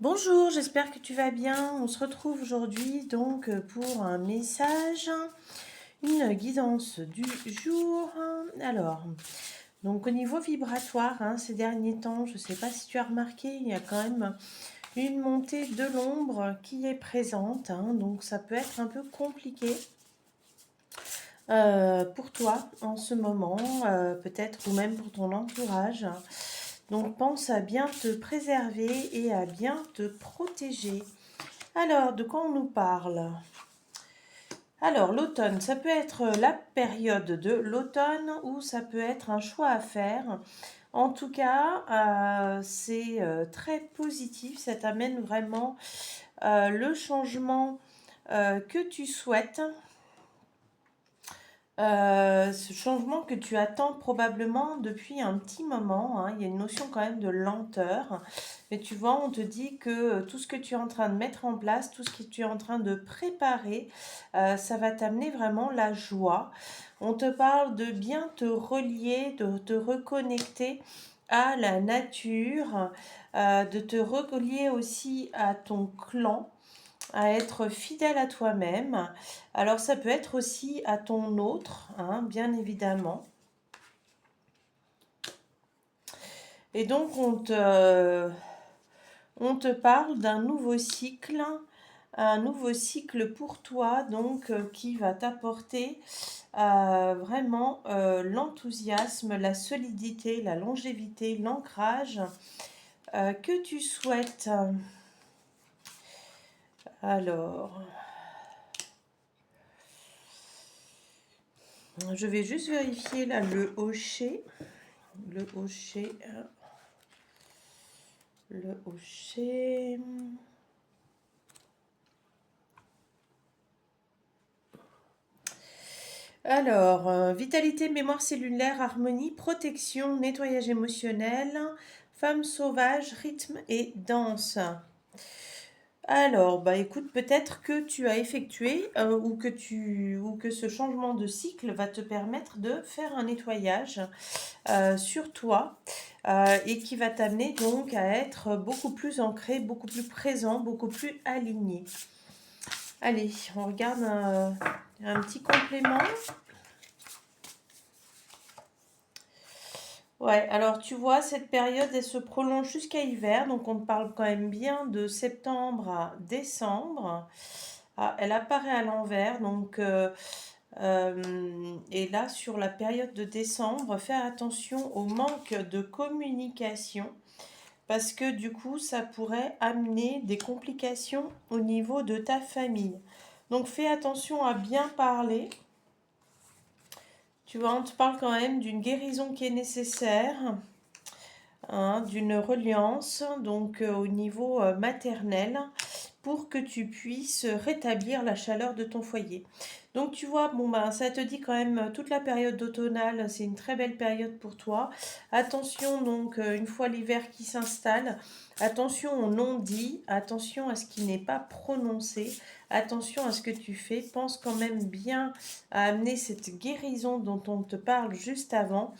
Bonjour, j'espère que tu vas bien. On se retrouve aujourd'hui donc pour un message, une guidance du jour. Alors, donc au niveau vibratoire, ces derniers temps, je ne sais pas si tu as remarqué, il y a quand même une montée de l'ombre qui est présente, donc ça peut être un peu compliqué pour toi en ce moment, peut-être ou même pour ton entourage. Donc pense à bien te préserver et à bien te protéger. Alors, de quoi on nous parle? Alors, l'automne, ça peut être la période de l'automne ou ça peut être un choix à faire. En tout cas, c'est très positif. Ça t'amène vraiment le changement que tu souhaites. Ce changement que tu attends probablement depuis un petit moment, il y a une notion quand même de lenteur. Mais tu vois, on te dit que tout ce que tu es en train de mettre en place, tout ce que tu es en train de préparer, ça va t'amener vraiment la joie. On te parle de bien te relier, de te reconnecter à la nature, de te relier aussi à ton clan, à être fidèle à toi-même. Alors ça peut être aussi à ton autre, bien évidemment. Et donc on te parle d'un nouveau cycle, un nouveau cycle pour toi, donc qui va t'apporter vraiment l'enthousiasme, la solidité, la longévité, l'ancrage que tu souhaites. Alors, je vais juste vérifier là le hocher. Le hocher. Le hocher. Alors, vitalité, mémoire cellulaire, harmonie, protection, nettoyage émotionnel, femme sauvage, rythme et danse. Alors, bah écoute, peut-être que tu as effectué ou que ce changement de cycle va te permettre de faire un nettoyage sur toi et qui va t'amener donc à être beaucoup plus ancré, beaucoup plus présent, beaucoup plus aligné. Allez, on regarde un petit complément. Ouais, alors tu vois, cette période, elle se prolonge jusqu'à hiver, donc on parle quand même bien de septembre à décembre. Ah, elle apparaît à l'envers, donc et là sur la période de décembre, fais attention au manque de communication parce que du coup, ça pourrait amener des complications au niveau de ta famille. Donc fais attention à bien parler. Tu vois, on te parle quand même d'une guérison qui est nécessaire, d'une reliance, donc au niveau maternel, pour que tu puisses rétablir la chaleur de ton foyer. Donc tu vois, bon ben ça te dit quand même toute la période automnale, c'est une très belle période pour toi. Attention donc une fois l'hiver qui s'installe, attention au non-dit, attention à ce qui n'est pas prononcé, attention à ce que tu fais. Pense quand même bien à amener cette guérison dont on te parle juste avant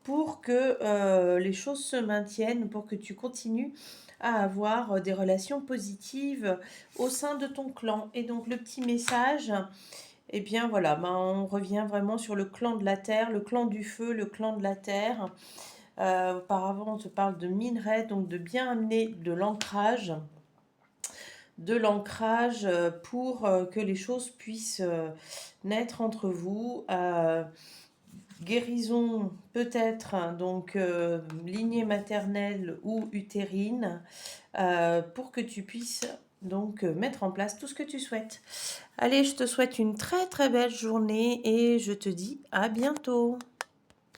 pour que les choses se maintiennent, pour que tu continues à avoir des relations positives au sein de ton clan. Et donc le petit message, eh bien voilà, on revient vraiment sur le clan de la terre, le clan du feu, le clan de la terre. Auparavant, on te parle de minerai, donc de bien amener de l'ancrage pour que les choses puissent naître entre vous. Guérison peut-être, donc lignée maternelle ou utérine, pour que tu puisses donc mettre en place tout ce que tu souhaites. Allez, je te souhaite une très très belle journée et je te dis à bientôt.